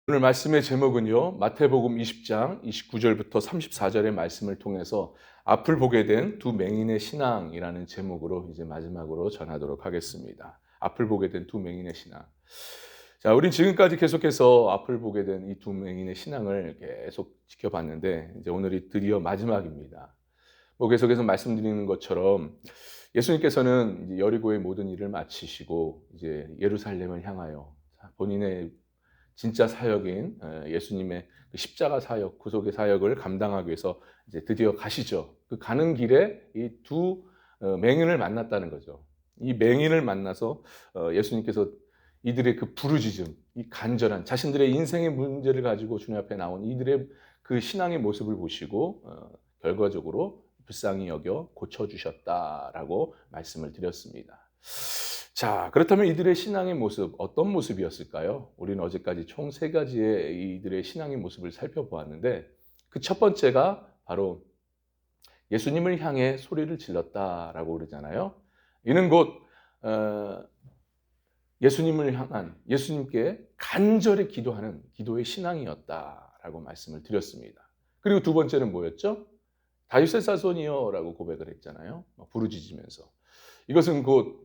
오늘 말씀의 제목은요, 마태복음 20장 29절부터 34절의 말씀을 통해서 앞을 보게 된 두 맹인의 신앙이라는 제목으로 이제 마지막으로 전하도록 하겠습니다. 앞을 보게 된 두 맹인의 신앙. 자, 우린 지금까지 계속해서 앞을 보게 된 이 두 맹인의 신앙을 계속 지켜봤는데, 이제 오늘이 드디어 마지막입니다. 계속해서 말씀드리는 것처럼 예수님께서는 이제 여리고의 모든 일을 마치시고 이제 예루살렘을 향하여 본인의 진짜 사역인 예수님의 그 십자가 사역, 구속의 사역을 감당하기 위해서 이제 드디어 가시죠. 그 가는 길에 이 두 맹인을 만났다는 거죠. 이 맹인을 만나서 예수님께서 이들의 그 부르짖음, 이 간절한 자신들의 인생의 문제를 가지고 주님 앞에 나온 이들의 그 신앙의 모습을 보시고 결과적으로 불쌍히 여겨 고쳐주셨다라고 말씀을 드렸습니다. 자, 그렇다면 이들의 신앙의 모습, 어떤 모습이었을까요? 우리는 어제까지 총 3가지의 이들의 신앙의 모습을 살펴보았는데, 그 첫 번째가 바로 예수님을 향해 소리를 질렀다라고 그러잖아요. 이는 곧 예수님을 향한, 예수님께 간절히 기도하는 기도의 신앙이었다라고 말씀을 드렸습니다. 그리고 두 번째는 뭐였죠? 다윗의 자손이여라고 고백을 했잖아요. 부르짖으면서. 이것은 곧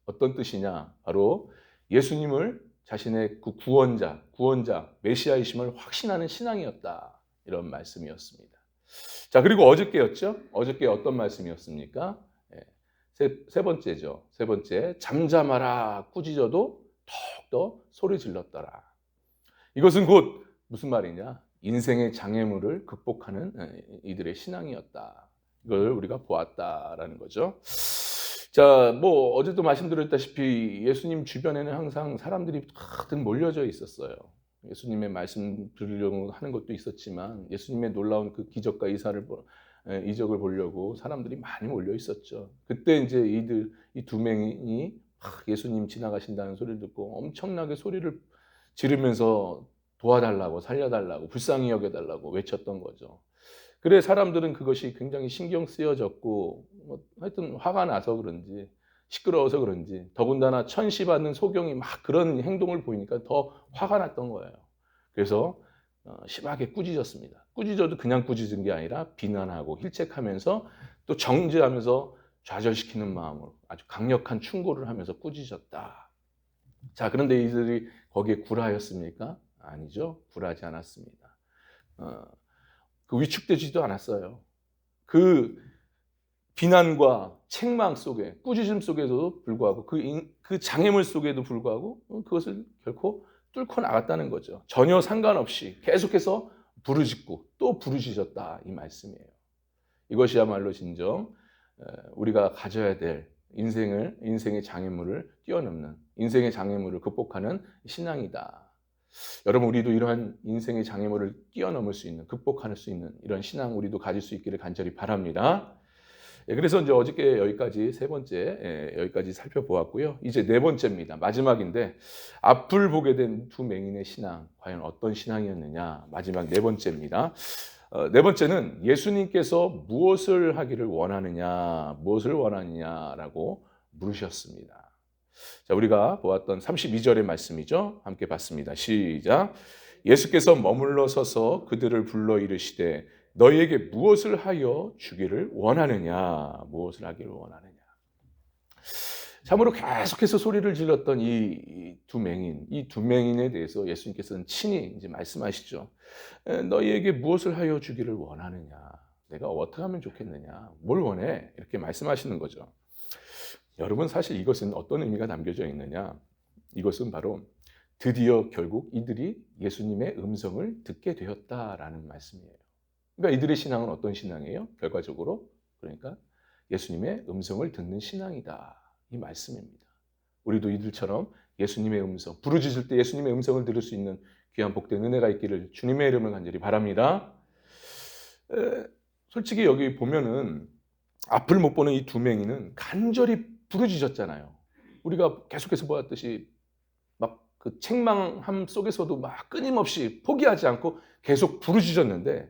어떤 뜻이냐? 바로 예수님을 자신의 그 구원자, 메시아이심을 확신하는 신앙이었다. 이런 말씀이었습니다. 자, 그리고 어저께였죠? 어저께 어떤 말씀이었습니까? 세 번째죠. 세 번째, 잠잠하라 꾸짖어도 더욱더 소리 질렀더라. 이것은 곧 무슨 말이냐? 인생의 장애물을 극복하는 이들의 신앙이었다. 이걸 우리가 보았다라는 거죠. 자, 어제도 말씀드렸다시피 예수님 주변에는 항상 사람들이 가득 몰려져 있었어요. 예수님의 말씀 들으려고 하는 것도 있었지만 예수님의 놀라운 그 기적과 이적을 보려고 사람들이 많이 몰려 있었죠. 그때 이제 이 두 명이 예수님 지나가신다는 소리를 듣고 엄청나게 소리를 지르면서 도와달라고, 살려달라고, 불쌍히 여겨달라고 외쳤던 거죠. 그래 사람들은 그것이 굉장히 신경 쓰여졌고 하여튼 화가 나서 그런지 시끄러워서 그런지 더군다나 천시받는 소경이 막 그런 행동을 보이니까 더 화가 났던 거예요. 그래서 심하게 꾸짖었습니다. 꾸짖어도 그냥 꾸짖은 게 아니라 비난하고 힐책하면서 또 정죄하면서 좌절시키는 마음으로 아주 강력한 충고를 하면서 꾸짖었다. 자, 그런데 이들이 거기에 굴하였습니까? 아니죠. 굴하지 않았습니다. 위축되지도 않았어요. 그 비난과 책망 속에, 꾸짖음 속에도 불구하고, 그 장애물 속에도 불구하고 그것을 결코 뚫고 나갔다는 거죠. 전혀 상관없이 계속해서 부르짖고 또 부르짖었다 이 말씀이에요. 이것이야말로 진정 우리가 가져야 될 인생의 장애물을 뛰어넘는, 인생의 장애물을 극복하는 신앙이다. 여러분, 우리도 이러한 인생의 장애물을 뛰어넘을 수 있는, 극복할 수 있는 이런 신앙 우리도 가질 수 있기를 간절히 바랍니다. 그래서 이제 어저께 여기까지 세 번째 여기까지 살펴보았고요. 이제 네 번째입니다. 마지막인데 앞을 보게 된 두 맹인의 신앙 과연 어떤 신앙이었느냐? 마지막 네 번째입니다. 네 번째는 예수님께서 무엇을 하기를 원하느냐라고 물으셨습니다. 자, 우리가 보았던 32절의 말씀이죠. 함께 봤습니다. 시작. 예수께서 머물러 서서 그들을 불러 이르시되 너희에게 무엇을 하여 주기를 원하느냐? 무엇을 하기를 원하느냐? 참으로 계속해서 소리를 질렀던 이 두 맹인에 대해서 예수님께서는 친히 이제 말씀하시죠. 너희에게 무엇을 하여 주기를 원하느냐? 내가 어떻게 하면 좋겠느냐? 뭘 원해? 이렇게 말씀하시는 거죠. 여러분, 사실 이것은 어떤 의미가 담겨져 있느냐? 이것은 바로 드디어 결국 이들이 예수님의 음성을 듣게 되었다라는 말씀이에요. 그러니까 이들의 신앙은 어떤 신앙이에요? 결과적으로 그러니까 예수님의 음성을 듣는 신앙이다 이 말씀입니다. 우리도 이들처럼 예수님의 음성, 부르짖을 때 예수님의 음성을 들을 수 있는 귀한 복된 은혜가 있기를 주님의 이름을 간절히 바랍니다. 솔직히 여기 보면은 앞을 못 보는 이 두 맹인은 간절히 부르짖었잖아요. 우리가 계속해서 보았듯이 막 그 책망함 속에서도 막 끊임없이 포기하지 않고 계속 부르짖었는데,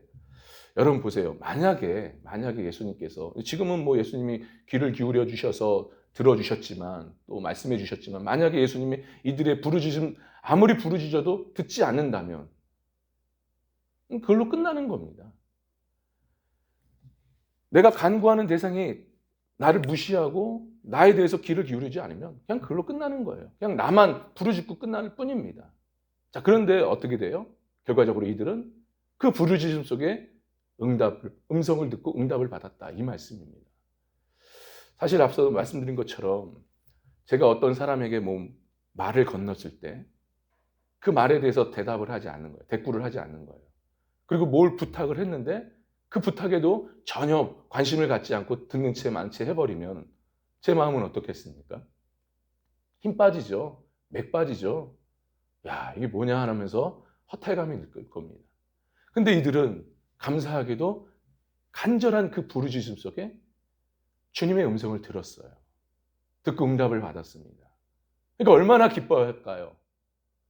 여러분 보세요. 만약에 예수님께서 지금은 예수님이 귀를 기울여 주셔서 들어주셨지만 또 말씀해 주셨지만 만약에 예수님이 이들의 부르짖음 아무리 부르짖어도 듣지 않는다면 그걸로 끝나는 겁니다. 내가 간구하는 대상이 나를 무시하고 나에 대해서 귀를 기울이지 않으면 그냥 그걸로 끝나는 거예요. 그냥 나만 부르짖고 끝날 뿐입니다. 자, 그런데 어떻게 돼요? 결과적으로 이들은 그 부르짖음 속에 음성을 듣고 응답을 받았다. 이 말씀입니다. 사실 앞서 말씀드린 것처럼 제가 어떤 사람에게 말을 건넜을 때 그 말에 대해서 대답을 하지 않는 거예요. 대꾸를 하지 않는 거예요. 그리고 뭘 부탁을 했는데 그 부탁에도 전혀 관심을 갖지 않고 듣는 채 만채 해버리면 제 마음은 어떻겠습니까? 힘 빠지죠. 맥 빠지죠. 야, 이게 뭐냐 하면서 허탈감이 느낄 겁니다. 근데 이들은 감사하게도 간절한 그 부르짖음 속에 주님의 음성을 들었어요. 듣고 응답을 받았습니다. 그러니까 얼마나 기뻐할까요?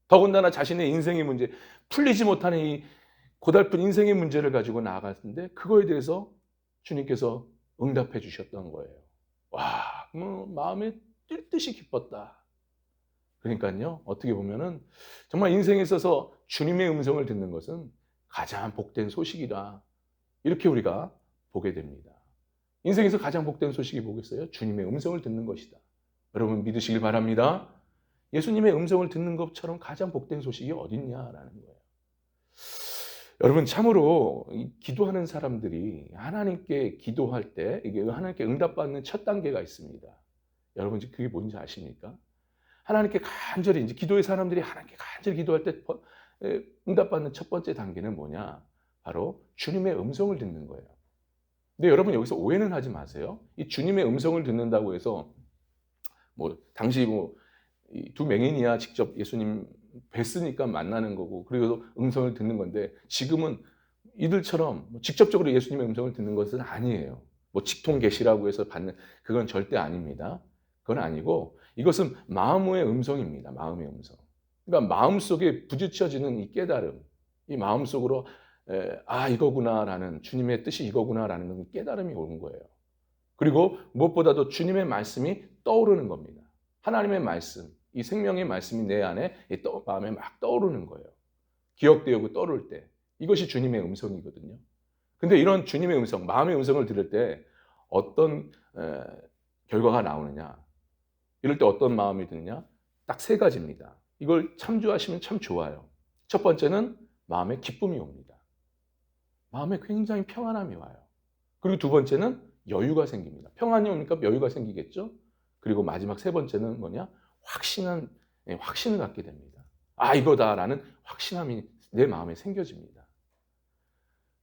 더군다나 자신의 인생의 문제, 풀리지 못하는 이 고달픈 인생의 문제를 가지고 나아갔는데 그거에 대해서 주님께서 응답해 주셨던 거예요. 와, 마음에 뛸 듯이 기뻤다. 그러니까요, 어떻게 보면은 정말 인생에 있어서 주님의 음성을 듣는 것은 가장 복된 소식이라 이렇게 우리가 보게 됩니다. 인생에서 가장 복된 소식이 뭐겠어요? 주님의 음성을 듣는 것이다. 여러분 믿으시길 바랍니다. 예수님의 음성을 듣는 것처럼 가장 복된 소식이 어딨냐라는 거예요. 여러분 참으로 기도하는 사람들이 하나님께 기도할 때 이게 하나님께 응답받는 첫 단계가 있습니다. 여러분 그게 뭔지 아십니까? 하나님께 간절히 이제 기도의 사람들이 하나님께 간절히 기도할 때 응답받는 첫 번째 단계는 뭐냐? 바로 주님의 음성을 듣는 거예요. 근데 여러분 여기서 오해는 하지 마세요. 이 주님의 음성을 듣는다고 해서 당시 이 두 맹인이야 직접 예수님 뵀으니까 만나는 거고 그리고 음성을 듣는 건데 지금은 이들처럼 직접적으로 예수님의 음성을 듣는 것은 아니에요. 직통 계시라고 해서 받는 그건 절대 아닙니다. 그건 아니고 이것은 마음의 음성입니다. 마음의 음성. 그러니까 마음속에 부딪혀지는 이 깨달음, 이 마음속으로 이거구나라는 주님의 뜻이 이거구나라는 깨달음이 오는 거예요. 그리고 무엇보다도 주님의 말씀이 떠오르는 겁니다. 하나님의 말씀, 이 생명의 말씀이 내 안에 마음에 막 떠오르는 거예요. 기억되고 떠오를 때 이것이 주님의 음성이거든요. 근데 이런 주님의 음성, 마음의 음성을 들을 때 어떤 결과가 나오느냐? 이럴 때 어떤 마음이 드느냐? 딱 세 가지입니다. 이걸 참조하시면 참 좋아요. 첫 번째는 마음에 기쁨이 옵니다. 마음에 굉장히 평안함이 와요. 그리고 두 번째는 여유가 생깁니다. 평안이 오니까 여유가 생기겠죠? 그리고 마지막 세 번째는 뭐냐? 확신을 갖게 됩니다. 이거다라는 확신함이 내 마음에 생겨집니다.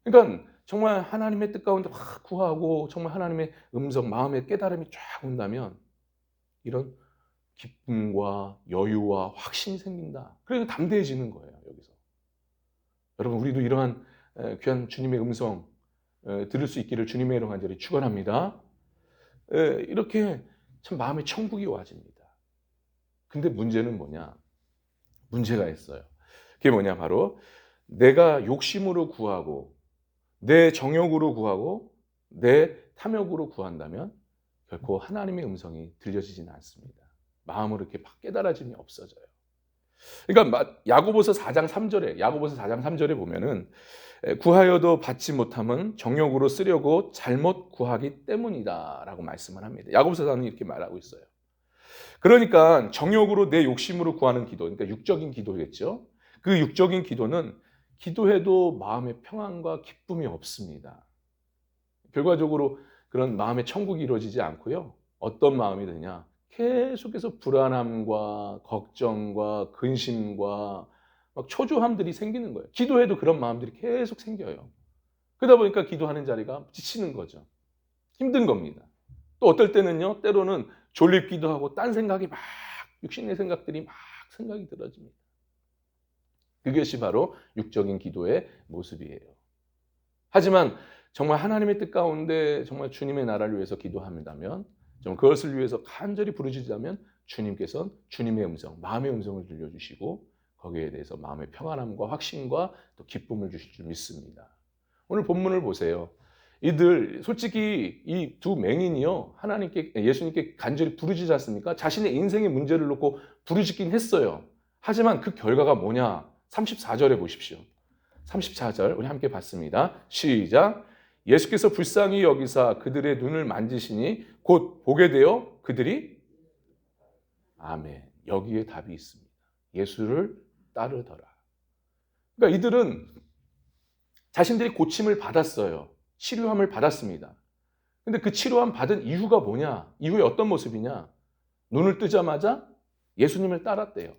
그러니까 정말 하나님의 뜻 가운데 확 구하고 정말 하나님의 음성, 마음의 깨달음이 쫙 온다면 이런 기쁨과 여유와 확신이 생긴다. 그래서 담대해지는 거예요, 여기서. 여러분, 우리도 이러한 귀한 주님의 음성 들을 수 있기를 주님의 이름 간절히 축원합니다. 이렇게 참 마음의 천국이 와집니다. 근데 문제는 뭐냐? 문제가 있어요. 그게 뭐냐? 바로 내가 욕심으로 구하고 내 정욕으로 구하고 내 탐욕으로 구한다면 결코 하나님의 음성이 들려지지는 않습니다. 마음으로 이렇게 깨달아짐이 없어져요. 그러니까 야고보서 4장 3절에 보면은 구하여도 받지 못함은 정욕으로 쓰려고 잘못 구하기 때문이다라고 말씀을 합니다. 야고보서는 이렇게 말하고 있어요. 그러니까 정욕으로 내 욕심으로 구하는 기도, 그러니까 육적인 기도겠죠. 그 육적인 기도는 기도해도 마음의 평안과 기쁨이 없습니다. 결과적으로 그런 마음의 천국이 이루어지지 않고요. 어떤 마음이 드냐? 계속해서 불안함과 걱정과 근심과 막 초조함들이 생기는 거예요. 기도해도 그런 마음들이 계속 생겨요. 그러다 보니까 기도하는 자리가 지치는 거죠. 힘든 겁니다. 또 어떨 때는요, 때로는 졸립기도 하고 딴 생각이 막 육신의 생각들이 막 생각이 들어집니다. 그것이 바로 육적인 기도의 모습이에요. 하지만 정말 하나님의 뜻 가운데 정말 주님의 나라를 위해서 기도한다면, 좀 그것을 위해서 간절히 부르짖자면 주님께서는 주님의 음성, 마음의 음성을 들려주시고 거기에 대해서 마음의 평안함과 확신과 또 기쁨을 주실 줄 믿습니다. 오늘 본문을 보세요. 이들 솔직히 이 두 맹인이요, 하나님께 예수님께 간절히 부르짖지 않습니까? 자신의 인생의 문제를 놓고 부르짖긴 했어요. 하지만 그 결과가 뭐냐? 34절에 보십시오. 34절 우리 함께 봤습니다. 시작. 예수께서 불쌍히 여기사 그들의 눈을 만지시니 곧 보게 되어 그들이 아멘. 여기에 답이 있습니다. 예수를 따르더라. 그러니까 이들은 자신들이 고침을 받았어요. 치료함을 받았습니다. 근데 그 치료함 받은 이유가 뭐냐? 이후에 어떤 모습이냐? 눈을 뜨자마자 예수님을 따랐대요.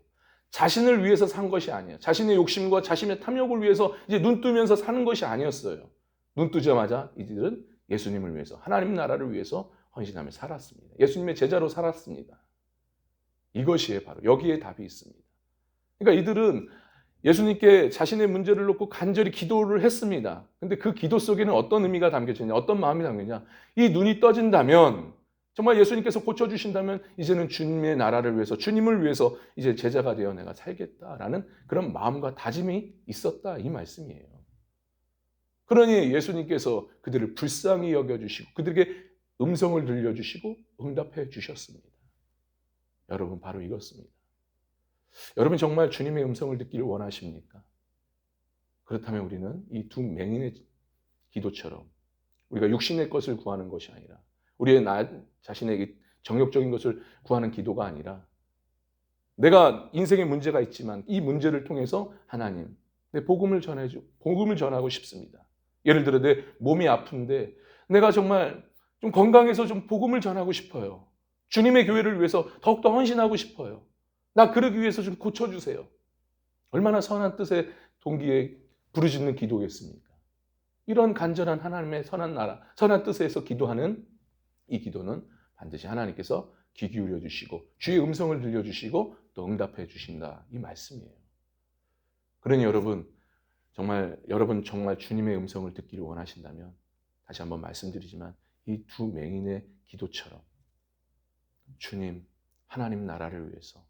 자신을 위해서 산 것이 아니에요. 자신의 욕심과 자신의 탐욕을 위해서 이제 눈 뜨면서 사는 것이 아니었어요. 눈 뜨자마자 이들은 예수님을 위해서, 하나님 나라를 위해서 헌신하며 살았습니다. 예수님의 제자로 살았습니다. 이것이 바로 여기에 답이 있습니다. 그러니까 이들은 예수님께 자신의 문제를 놓고 간절히 기도를 했습니다. 근데 그 기도 속에는 어떤 의미가 담겨지냐, 어떤 마음이 담겨지냐. 이 눈이 떠진다면, 정말 예수님께서 고쳐주신다면 이제는 주님의 나라를 위해서, 주님을 위해서 이제 제자가 되어 내가 살겠다라는 그런 마음과 다짐이 있었다, 이 말씀이에요. 그러니 예수님께서 그들을 불쌍히 여겨주시고 그들에게 음성을 들려주시고 응답해 주셨습니다. 여러분, 바로 이것입니다. 여러분 정말 주님의 음성을 듣기를 원하십니까? 그렇다면 우리는 이 두 맹인의 기도처럼 우리가 육신의 것을 구하는 것이 아니라, 우리의 나 자신의 정욕적인 것을 구하는 기도가 아니라, 내가 인생에 문제가 있지만 이 문제를 통해서 하나님, 내 복음을 전하고 싶습니다. 예를 들어 내 몸이 아픈데 내가 정말 좀 건강해서 좀 복음을 전하고 싶어요. 주님의 교회를 위해서 더욱더 헌신하고 싶어요. 나 그러기 위해서 좀 고쳐주세요. 얼마나 선한 뜻의 동기에 부르짖는 기도겠습니까? 이런 간절한 하나님의 선한 나라, 선한 뜻에서 기도하는 이 기도는 반드시 하나님께서 귀 기울여 주시고 주의 음성을 들려주시고 또 응답해 주신다, 이 말씀이에요. 그러니 여러분 정말 주님의 음성을 듣기를 원하신다면, 다시 한번 말씀드리지만 이 두 맹인의 기도처럼 주님, 하나님 나라를 위해서,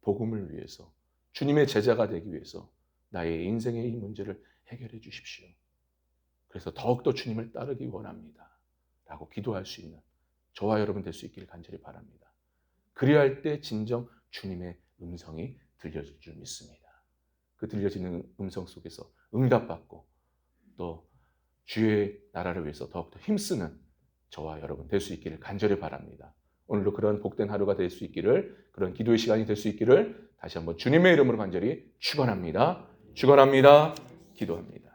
복음을 위해서, 주님의 제자가 되기 위해서 나의 인생의 이 문제를 해결해 주십시오. 그래서 더욱더 주님을 따르기 원합니다 라고 기도할 수 있는 저와 여러분 될 수 있기를 간절히 바랍니다. 그리할 때 진정 주님의 음성이 들려질 줄 믿습니다. 그 들려지는 음성 속에서 응답받고 또 주의 나라를 위해서 더욱더 힘쓰는 저와 여러분 될 수 있기를 간절히 바랍니다. 오늘도 그런 복된 하루가 될 수 있기를, 그런 기도의 시간이 될 수 있기를 다시 한번 주님의 이름으로 간절히 축원합니다. 축원합니다. 기도합니다.